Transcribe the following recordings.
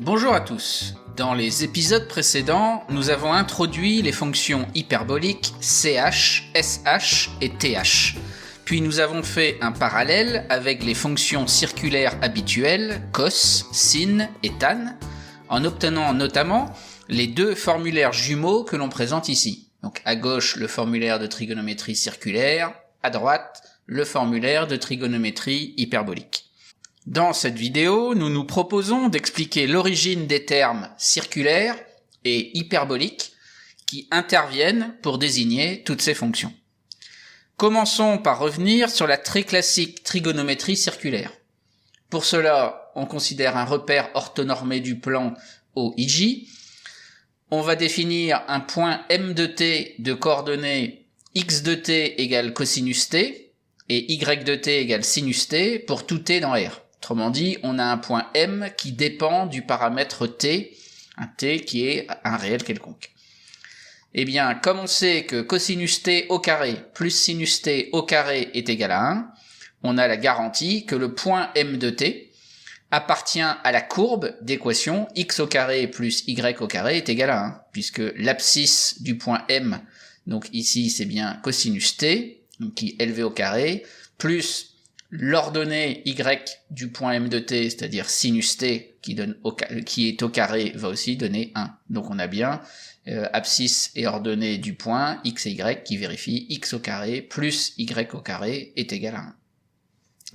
Bonjour à tous. Dans les épisodes précédents, nous avons introduit les fonctions hyperboliques ch, sh et th. Puis nous avons fait un parallèle avec les fonctions circulaires habituelles cos, sin et tan, en obtenant notamment les deux formulaires jumeaux que l'on présente ici. Donc à gauche le formulaire de trigonométrie circulaire, à droite le formulaire de trigonométrie hyperbolique. Dans cette vidéo, nous nous proposons d'expliquer l'origine des termes circulaires et hyperboliques qui interviennent pour désigner toutes ces fonctions. Commençons par revenir sur la très classique trigonométrie circulaire. Pour cela, on considère un repère orthonormé du plan OIJ. On va définir un point M de t de coordonnées x de t égale cosinus t et y de t égale sinus t pour tout t dans R. Autrement dit, on a un point M qui dépend du paramètre t, un t qui est un réel quelconque. Eh bien, comme on sait que cosinus t au carré plus sinus t au carré est égal à 1, on a la garantie que le point M de t appartient à la courbe d'équation x au carré plus y au carré est égal à 1, puisque l'abscisse du point M, donc ici c'est bien cosinus t, donc qui est élevé au carré, plus l'ordonnée y du point M de t, c'est-à-dire sinus t qui est au carré, va aussi donner 1. Donc on a bien abscisse et ordonnée du point x et y qui vérifie x au carré plus y au carré est égal à 1.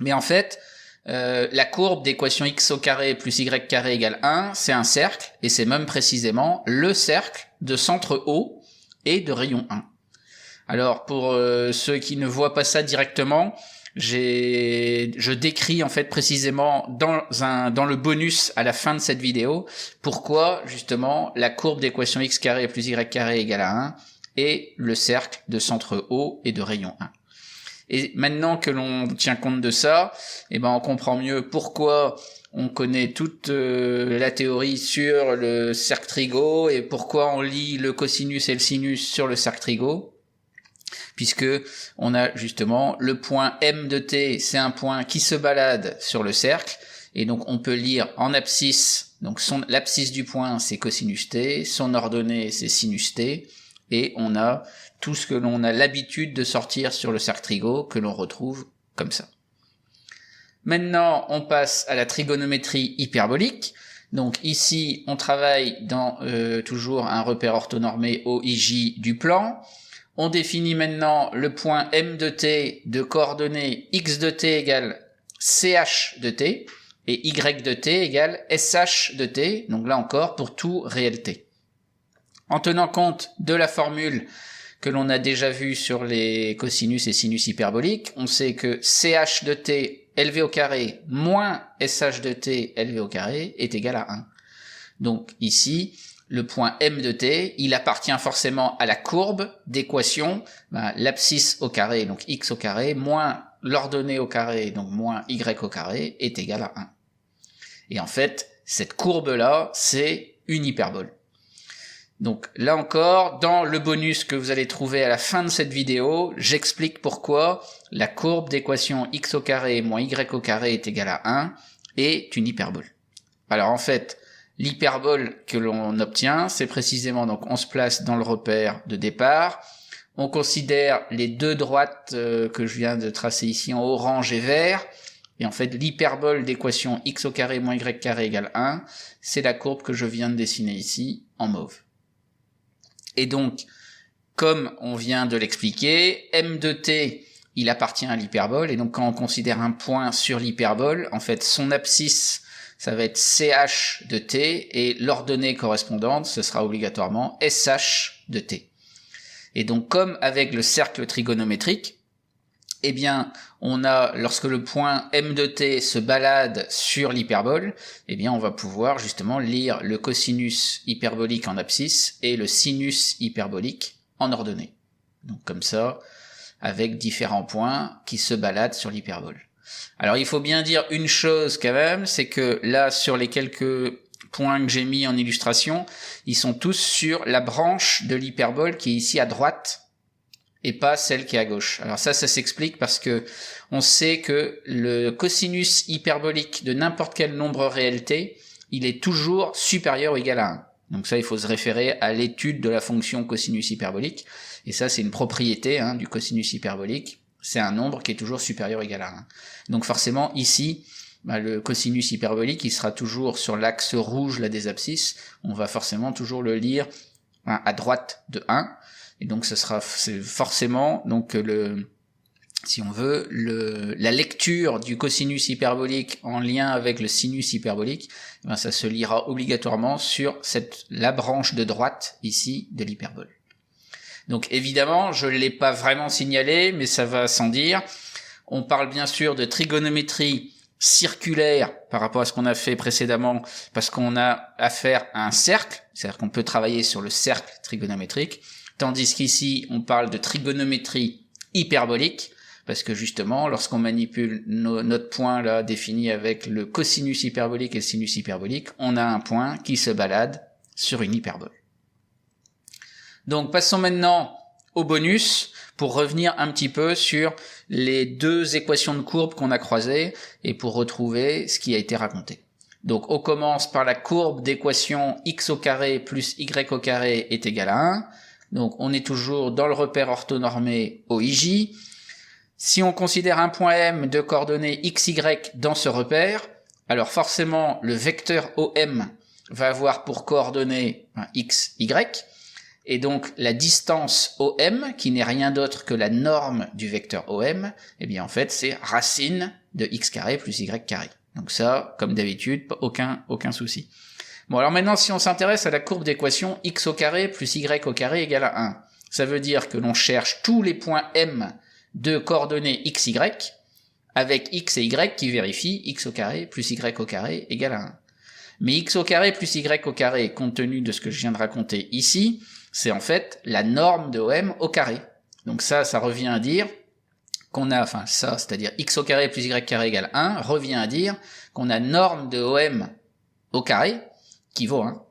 Mais en fait, la courbe d'équation x au carré plus y carré égale 1, c'est un cercle, et c'est même précisément le cercle de centre O et de rayon 1. Alors pour ceux qui ne voient pas ça directement, je décris en fait précisément dans le bonus à la fin de cette vidéo pourquoi justement la courbe d'équation x carré plus y carré égale à 1 est le cercle de centre O et de rayon 1. Et maintenant que l'on tient compte de ça, on comprend mieux pourquoi on connaît toute la théorie sur le cercle trigo et pourquoi on lit le cosinus et le sinus sur le cercle trigo. Puisque on a justement le point M de t, c'est un point qui se balade sur le cercle, et donc on peut lire en abscisse, donc l'abscisse du point c'est cosinus t, son ordonnée c'est sinus t, et on a tout ce que l'on a l'habitude de sortir sur le cercle trigo, que l'on retrouve comme ça. Maintenant, on passe à la trigonométrie hyperbolique. Donc ici, on travaille dans toujours un repère orthonormé OIJ du plan. On définit maintenant le point M de t de coordonnées x de t égale ch de t et y de t égale sh de t, donc là encore pour tout réel t. En tenant compte de la formule que l'on a déjà vue sur les cosinus et sinus hyperboliques, on sait que ch de t élevé au carré moins sh de t élevé au carré est égal à 1. Donc ici, le point M de t, il appartient forcément à la courbe d'équation, l'abscisse au carré, donc x au carré, moins l'ordonnée au carré, donc moins y au carré, est égal à 1. Et en fait, cette courbe-là, c'est une hyperbole. Donc là encore, dans le bonus que vous allez trouver à la fin de cette vidéo, j'explique pourquoi la courbe d'équation x au carré moins y au carré est égale à 1 est une hyperbole. Alors en fait, l'hyperbole que l'on obtient, c'est précisément, donc on se place dans le repère de départ, on considère les deux droites que je viens de tracer ici en orange et vert, et en fait l'hyperbole d'équation x au carré moins y carré égale 1, c'est la courbe que je viens de dessiner ici en mauve. Et donc, comme on vient de l'expliquer, M de t, il appartient à l'hyperbole, et donc quand on considère un point sur l'hyperbole, en fait son abscisse, ça va être ch de t, et l'ordonnée correspondante, ce sera obligatoirement sh de t. Et donc, comme avec le cercle trigonométrique, on a, lorsque le point M de t se balade sur l'hyperbole, on va pouvoir justement lire le cosinus hyperbolique en abscisse et le sinus hyperbolique en ordonnée. Donc comme ça, avec différents points qui se baladent sur l'hyperbole. Alors il faut bien dire une chose quand même, c'est que là sur les quelques points que j'ai mis en illustration, ils sont tous sur la branche de l'hyperbole qui est ici à droite et pas celle qui est à gauche. Alors ça s'explique parce que on sait que le cosinus hyperbolique de n'importe quel nombre réel t il est toujours supérieur ou égal à 1. Donc ça, il faut se référer à l'étude de la fonction cosinus hyperbolique. Et ça, c'est une propriété du cosinus hyperbolique. C'est un nombre qui est toujours supérieur ou égal à 1. Donc forcément, ici, le cosinus hyperbolique, il sera toujours sur l'axe rouge là, des abscisses. On va forcément toujours le lire à droite de 1. Et donc c'est forcément donc si on veut, la lecture du cosinus hyperbolique en lien avec le sinus hyperbolique, ça se lira obligatoirement sur la branche de droite ici de l'hyperbole. Donc évidemment, je ne l'ai pas vraiment signalé, mais ça va sans dire. On parle bien sûr de trigonométrie circulaire par rapport à ce qu'on a fait précédemment, parce qu'on a affaire à un cercle, c'est-à-dire qu'on peut travailler sur le cercle trigonométrique, tandis qu'ici, on parle de trigonométrie hyperbolique, parce que justement, lorsqu'on manipule notre point là défini avec le cosinus hyperbolique et le sinus hyperbolique, on a un point qui se balade sur une hyperbole. Donc passons maintenant au bonus pour revenir un petit peu sur les deux équations de courbe qu'on a croisées et pour retrouver ce qui a été raconté. Donc on commence par la courbe d'équation x au carré plus y au carré est égal à 1. Donc on est toujours dans le repère orthonormé OIJ. Si on considère un point M de coordonnées x, y dans ce repère, alors forcément le vecteur OM va avoir pour coordonnées x, y, et donc la distance OM, qui n'est rien d'autre que la norme du vecteur OM, eh bien en fait c'est racine de x carré plus y carré. Donc ça, comme d'habitude, aucun souci. Bon alors maintenant si on s'intéresse à la courbe d'équation x au carré plus y au carré égale à 1, ça veut dire que l'on cherche tous les points M de coordonnées x, y, avec x et y qui vérifient x au carré plus y au carré égale à 1. Mais x au carré plus y au carré, compte tenu de ce que je viens de raconter ici, c'est en fait la norme de OM au carré. Donc ça revient à dire qu'on a, c'est-à-dire x au carré plus y carré égale 1, revient à dire qu'on a norme de OM au carré qui vaut 1.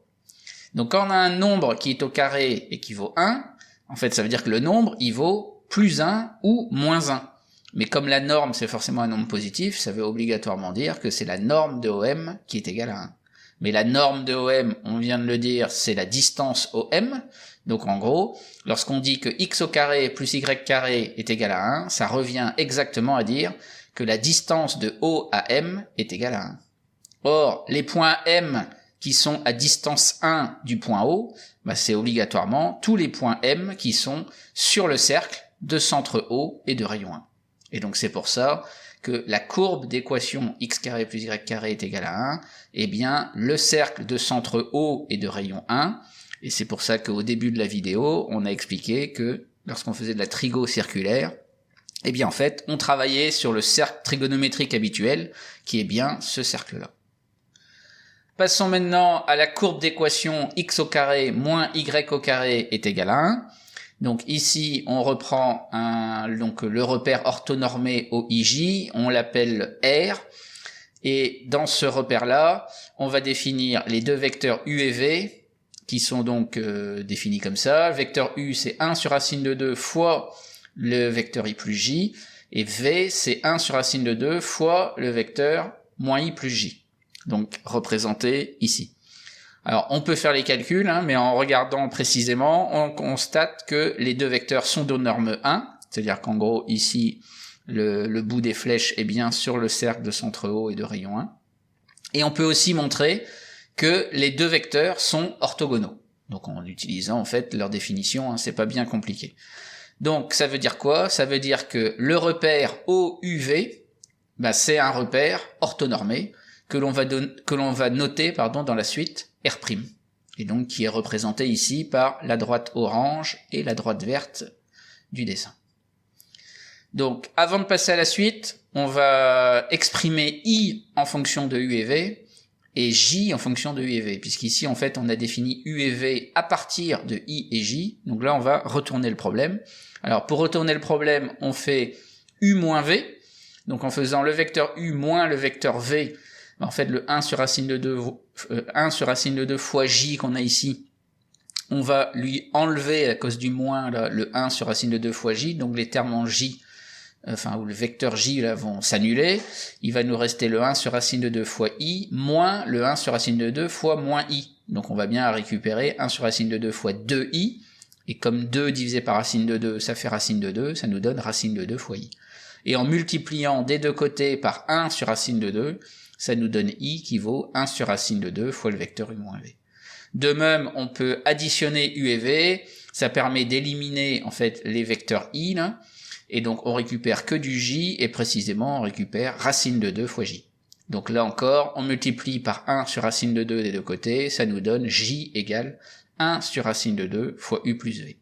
Donc quand on a un nombre qui est au carré et qui vaut 1, en fait ça veut dire que le nombre, il vaut plus 1 ou moins 1. Mais comme la norme c'est forcément un nombre positif, ça veut obligatoirement dire que c'est la norme de OM qui est égale à 1. Mais la norme de OM, on vient de le dire, c'est la distance OM. Donc en gros, lorsqu'on dit que x au carré plus y carré est égal à 1, ça revient exactement à dire que la distance de O à M est égale à 1. Or, les points M qui sont à distance 1 du point O, c'est obligatoirement tous les points M qui sont sur le cercle de centre O et de rayon 1. Et donc c'est pour ça que la courbe d'équation x carré plus y carré est égal à 1, eh bien le cercle de centre O et de rayon 1, et c'est pour ça qu'au début de la vidéo, on a expliqué que lorsqu'on faisait de la trigo circulaire, eh bien en fait, on travaillait sur le cercle trigonométrique habituel, qui est bien ce cercle-là. Passons maintenant à la courbe d'équation x au carré moins y au carré est égal à 1. Donc ici, on reprend le repère orthonormé OIJ, on l'appelle R, et dans ce repère-là, on va définir les deux vecteurs U et V, qui sont donc définis comme ça. Le vecteur U, c'est 1 sur racine de 2 fois le vecteur I plus J, et V, c'est 1 sur racine de 2 fois le vecteur moins I plus J, donc représenté ici. Alors, on peut faire les calculs, mais en regardant précisément, on constate que les deux vecteurs sont de norme 1, c'est-à-dire qu'en gros, ici, le bout des flèches est bien sur le cercle de centre O et de rayon 1. Et on peut aussi montrer que les deux vecteurs sont orthogonaux. Donc, en utilisant, en fait, leur définition, c'est pas bien compliqué. Donc, ça veut dire quoi? Ça veut dire que le repère OUV, c'est un repère orthonormé, que l'on va noter dans la suite R', et donc qui est représenté ici par la droite orange et la droite verte du dessin. Donc avant de passer à la suite, on va exprimer I en fonction de U et V et J en fonction de U et V, puisqu'ici en fait on a défini U et V à partir de I et J, donc là on va retourner le problème. Alors pour retourner le problème, on fait U moins V, donc en faisant le vecteur U moins le vecteur V, en fait le 1 sur racine de 2 fois J qu'on a ici, on va lui enlever à cause du moins là, le 1 sur racine de 2 fois J, donc les termes en J où le vecteur j là vont s'annuler, il va nous rester le 1 sur racine de 2 fois i, moins le 1 sur racine de 2 fois moins i. Donc on va bien récupérer 1 sur racine de 2 fois 2i, et comme 2 divisé par racine de 2, ça fait racine de 2, ça nous donne racine de 2 fois i. Et en multipliant des deux côtés par 1 sur racine de 2, ça nous donne i qui vaut 1 sur racine de 2 fois le vecteur u moins v. De même, on peut additionner u et v, ça permet d'éliminer en fait les vecteurs i, là, et donc on récupère que du j, et précisément on récupère racine de 2 fois j. Donc là encore, on multiplie par 1 sur racine de 2 des deux côtés, ça nous donne j égale 1 sur racine de 2 fois u plus v.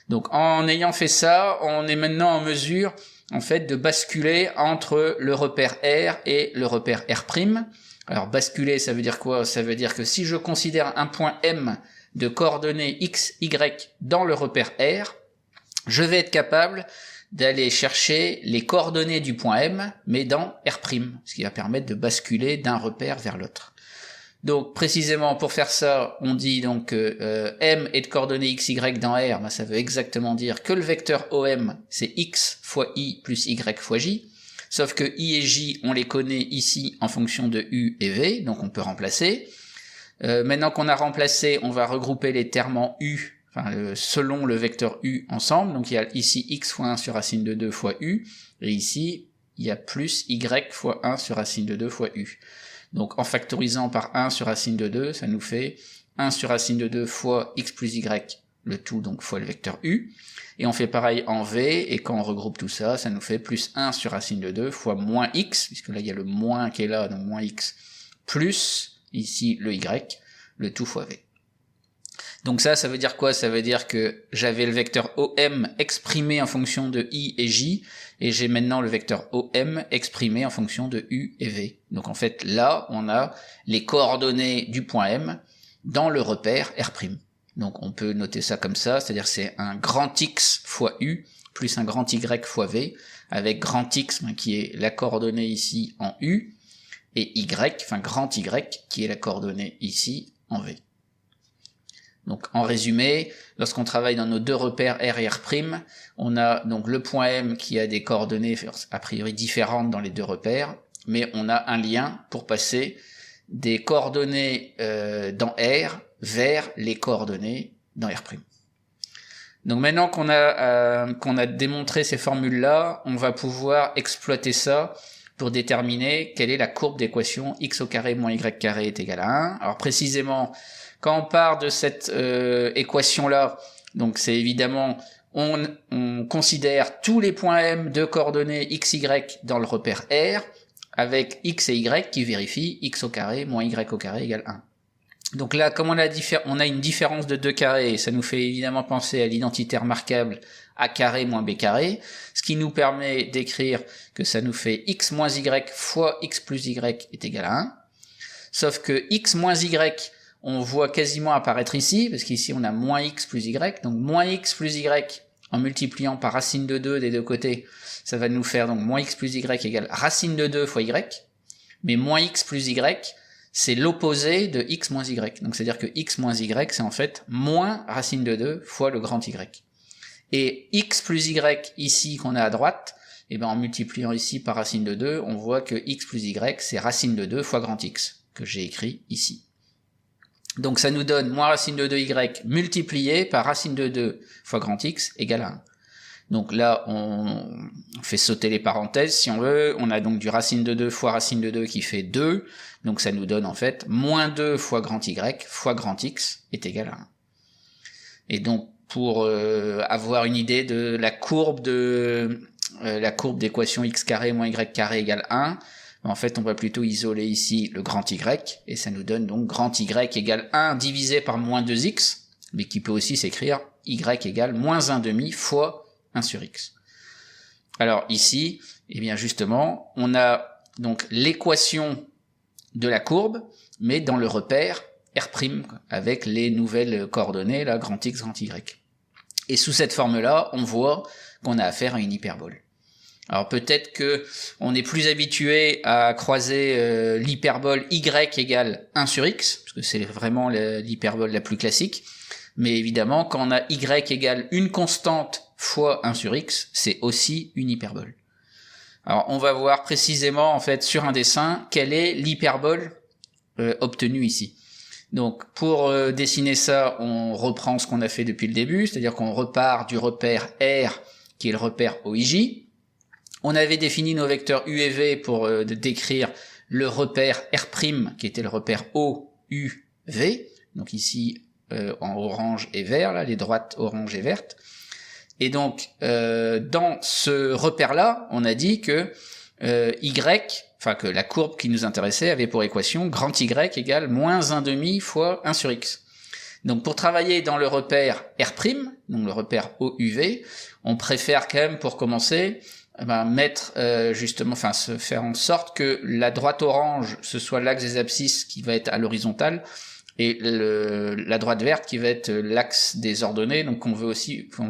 Donc en ayant fait ça, on est maintenant en mesure en fait de basculer entre le repère R et le repère R'. Alors basculer, ça veut dire quoi? Ça veut dire que si je considère un point M de coordonnées x, y dans le repère R, je vais être capable d'aller chercher les coordonnées du point M, mais dans R', ce qui va permettre de basculer d'un repère vers l'autre. Donc précisément pour faire ça, on dit donc que M est de coordonnées x, y dans R, ben, ça veut exactement dire que le vecteur OM c'est x fois i plus y fois j, sauf que i et j on les connaît ici en fonction de u et v, donc on peut remplacer. Maintenant qu'on a remplacé, on va regrouper les termes en u, selon le vecteur u ensemble, donc il y a ici x fois 1 sur racine de 2 fois u, et ici il y a plus y fois 1 sur racine de 2 fois u. Donc en factorisant par 1 sur racine de 2, ça nous fait 1 sur racine de 2 fois x plus y, le tout donc fois le vecteur u. Et on fait pareil en v, et quand on regroupe tout ça, ça nous fait plus 1 sur racine de 2 fois moins x, puisque là il y a le moins qui est là, donc moins x, plus ici le y, le tout fois v. Donc ça veut dire quoi? Ça veut dire que j'avais le vecteur OM exprimé en fonction de i et j, et j'ai maintenant le vecteur OM exprimé en fonction de u et v. Donc en fait là, on a les coordonnées du point M dans le repère R'. Donc on peut noter ça comme ça, c'est-à-dire c'est un grand X fois u plus un grand Y fois v, avec grand X qui est la coordonnée ici en u, et Y, grand Y qui est la coordonnée ici en v. Donc en résumé, lorsqu'on travaille dans nos deux repères R et R', on a donc le point M qui a des coordonnées a priori différentes dans les deux repères, mais on a un lien pour passer des coordonnées dans R vers les coordonnées dans R'. Donc maintenant qu'on a démontré ces formules-là, on va pouvoir exploiter ça pour déterminer quelle est la courbe d'équation x au carré moins y carré est égal à 1. Alors précisément, quand on part de cette équation-là, donc c'est évidemment, on considère tous les points M de coordonnées x, y dans le repère R, avec x et y qui vérifient x au carré moins y au carré égale 1. Donc là, comme on a une différence de 2 carrés, ça nous fait évidemment penser à l'identité remarquable a carré moins b carré, ce qui nous permet d'écrire que ça nous fait x moins y fois x plus y est égal à 1. Sauf que x moins y, on voit quasiment apparaître ici, parce qu'ici on a moins x plus y, donc moins x plus y en multipliant par racine de 2 des deux côtés, ça va nous faire donc moins x plus y égale racine de 2 fois y, mais moins x plus y, c'est l'opposé de x moins y, donc c'est-à-dire que x moins y, c'est en fait moins racine de 2 fois le grand y. Et x plus y ici qu'on a à droite, et ben en multipliant ici par racine de 2, on voit que x plus y, c'est racine de 2 fois grand x, que j'ai écrit ici. Donc ça nous donne moins racine de 2y multiplié par racine de 2 fois grand x égale à 1. Donc là, on fait sauter les parenthèses si on veut, on a donc du racine de 2 fois racine de 2 qui fait 2, donc ça nous donne en fait moins 2 fois grand y fois grand x est égal à 1. Et donc pour avoir une idée de la courbe d'équation x carré moins y carré égale 1, en fait on va plutôt isoler ici le grand y, et ça nous donne donc grand y égale 1 divisé par moins 2x, mais qui peut aussi s'écrire y égale moins 1/2 fois 1 sur x. Alors ici, eh bien justement, on a donc l'équation de la courbe, mais dans le repère R', avec les nouvelles coordonnées, là, grand x, grand y. Et sous cette forme-là, on voit qu'on a affaire à une hyperbole. Alors peut-être que on est plus habitué à croiser l'hyperbole y égale 1 sur x, parce que c'est vraiment l'hyperbole la plus classique, mais évidemment, quand on a y égale une constante fois 1 sur x, c'est aussi une hyperbole. Alors on va voir précisément en fait sur un dessin quelle est l'hyperbole obtenue ici. Donc pour dessiner ça, on reprend ce qu'on a fait depuis le début, c'est-à-dire qu'on repart du repère R qui est le repère OIJ. On avait défini nos vecteurs U et V pour décrire le repère R' qui était le repère OUV. Donc ici en orange et vert, là les droites orange et vertes. Et donc dans ce repère-là, on a dit que que la courbe qui nous intéressait avait pour équation grand Y égale moins 1/2 fois 1 sur X. Donc pour travailler dans le repère R', donc le repère OUV, on préfère quand même pour commencer mettre se faire en sorte que la droite orange ce soit l'axe des abscisses qui va être à l'horizontale et la droite verte qui va être l'axe des ordonnées, donc on veut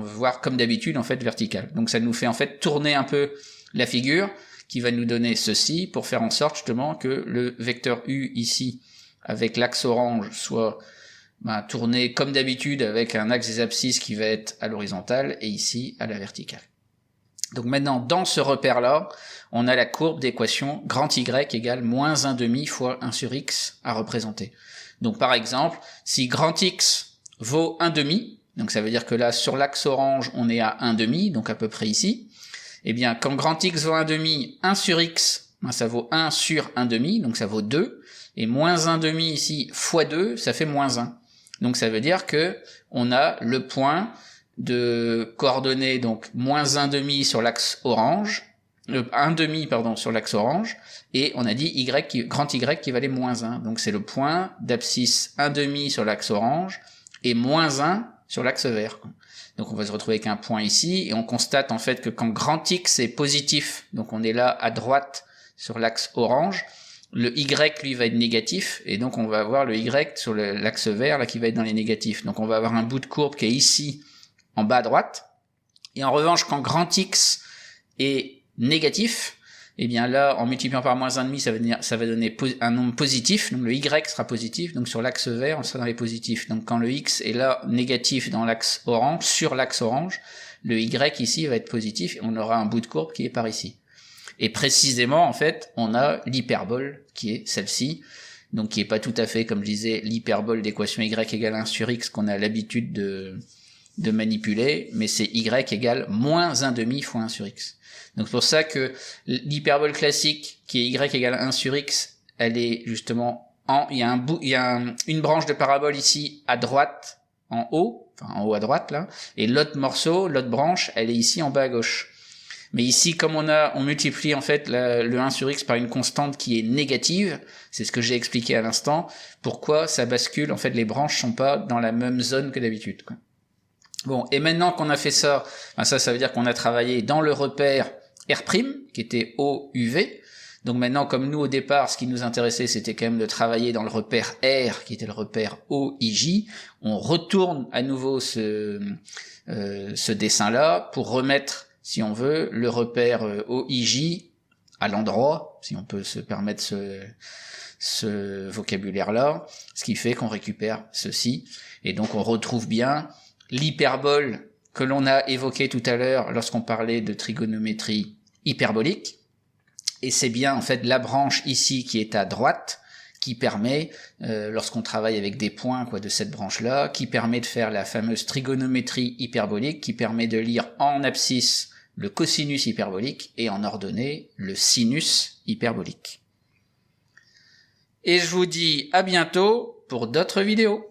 voir comme d'habitude en fait vertical. Donc ça nous fait en fait tourner un peu la figure qui va nous donner ceci pour faire en sorte justement que le vecteur U ici avec l'axe orange soit tourné comme d'habitude avec un axe des abscisses qui va être à l'horizontale et ici à la verticale. Donc maintenant dans ce repère là, on a la courbe d'équation grand Y égale moins 1/2 fois 1 sur X à représenter. Donc par exemple, si grand X vaut 1/2, donc ça veut dire que là sur l'axe orange on est à 1/2, donc à peu près ici, eh bien quand grand X vaut 1/2, 1 sur X, ça vaut 1 sur 1/2, donc ça vaut 2, et moins 1/2 ici fois 2, ça fait moins 1. Donc ça veut dire que on a le point de coordonnées, donc moins 1/2 sur l'axe orange, 1/2 sur l'axe orange, et on a dit grand Y qui valait moins 1. Donc c'est le point d'abscisse 1/2 sur l'axe orange et moins 1 sur l'axe vert. Donc on va se retrouver avec un point ici, et on constate en fait que quand grand X est positif, donc on est là à droite sur l'axe orange, le Y lui va être négatif, et donc on va avoir le Y sur l'axe vert là qui va être dans les négatifs. Donc on va avoir un bout de courbe qui est ici en bas à droite, et en revanche quand grand X est négatif, et bien là en multipliant par moins 1/2 ça va donner un nombre positif, donc le Y sera positif, donc sur l'axe vert on sera dans les positifs. Donc quand le X est là négatif dans l'axe orange, sur l'axe orange, le Y ici va être positif, et on aura un bout de courbe qui est par ici. Et précisément en fait on a l'hyperbole qui est celle-ci, donc qui est pas tout à fait comme je disais l'hyperbole d'équation Y égale 1 sur X qu'on a l'habitude de manipuler, mais c'est Y égale moins 1/2 fois 1 sur X. Donc c'est pour ça que l'hyperbole classique qui est Y égale 1 sur X, elle est justement il y a une branche de parabole ici à droite en haut à droite là, et l'autre branche, elle est ici en bas à gauche. Mais ici, comme on multiplie en fait le 1 sur X par une constante qui est négative, c'est ce que j'ai expliqué à l'instant, pourquoi ça bascule, en fait les branches sont pas dans la même zone que d'habitude, quoi. Bon, et maintenant qu'on a fait ça, ça veut dire qu'on a travaillé dans le repère R', qui était OUV. Donc maintenant, comme nous au départ, ce qui nous intéressait, c'était quand même de travailler dans le repère R, qui était le repère OIJ. On retourne à nouveau ce dessin-là pour remettre, si on veut, le repère OIJ à l'endroit, si on peut se permettre ce vocabulaire-là, ce qui fait qu'on récupère ceci. Et donc on retrouve bien l'hyperbole que l'on a évoqué tout à l'heure lorsqu'on parlait de trigonométrie hyperbolique, et c'est bien en fait la branche ici qui est à droite qui permet, lorsqu'on travaille avec des points de cette branche-là, qui permet de faire la fameuse trigonométrie hyperbolique, qui permet de lire en abscisse le cosinus hyperbolique et en ordonnée le sinus hyperbolique. Et je vous dis à bientôt pour d'autres vidéos.